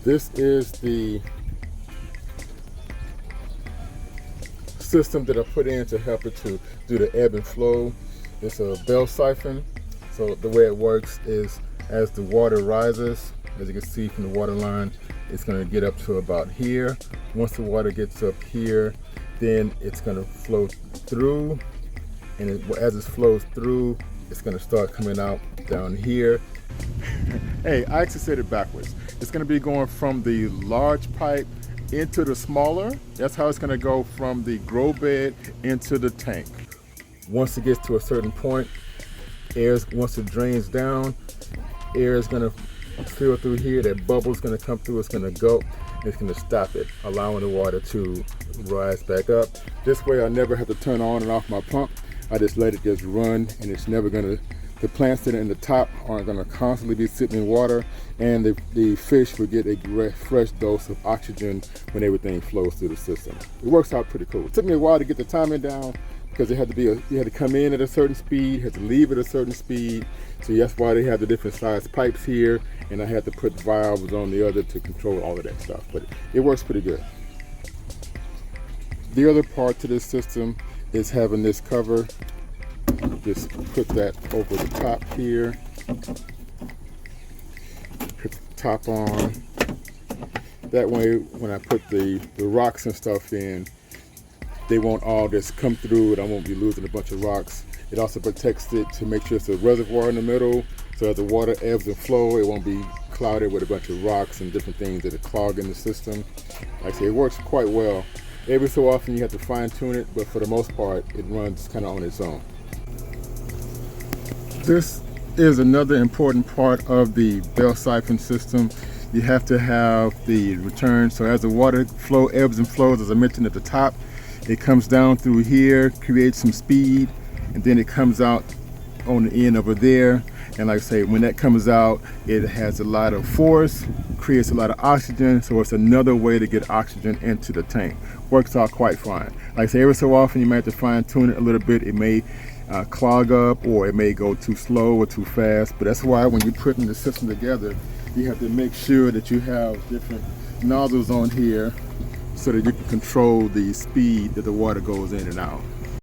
This is the system that I put in to help it to do the ebb and flow. It's a Bell Siphon. So the way it works is as the water rises, as you can see from the water line, it's going to get up to about here. Once the water gets up here, then it's going to flow through, and as it flows through, it's going to start coming out down here. Hey, I actually said it backwards. It's going to be going from the large pipe into the smaller. That's how it's going to go from the grow bed into the tank. Once it gets to a certain point, once it drains down, air is going to fill through here. That bubble is going to come through. It's going to go. It's going to stop it, allowing the water to rise back up. This way I never have to turn on and off my pump. I just let it just run, and it's never going to, the plants that are in the top aren't going to constantly be sitting in water, and the fish will get a fresh dose of oxygen when everything flows through the system. It works out pretty cool. It took me a while to get the timing down because you had to come in at a certain speed, had to leave at a certain speed. So that's why they have the different size pipes here, and I had to put valves on the other to control all of that stuff. But it works pretty good. The other part to this system is having this cover. Just put that over the top here. Put the top on. That way, when I put the rocks and stuff in, they won't all just come through, and I won't be losing a bunch of rocks. It also protects it to make sure it's a reservoir in the middle, so as the water ebbs and flows, it won't be clouded with a bunch of rocks and different things that are clogging the system. Like I say, it works quite well. Every so often you have to fine tune it, but for the most part, it runs kind of on its own. This is another important part of the Bell Siphon system. You have to have the return. So as the water flow ebbs and flows, as I mentioned at the top, it comes down through here, creates some speed, and then it comes out on the end over there. And like I say, when that comes out, it has a lot of force, creates a lot of oxygen, so it's another way to get oxygen into the tank. Works out quite fine. Like I say, every so often you might have to fine tune it a little bit. It may clog up, or it may go too slow or too fast, but that's why when you're putting the system together, you have to make sure that you have different nozzles on here so that you can control the speed that the water goes in and out.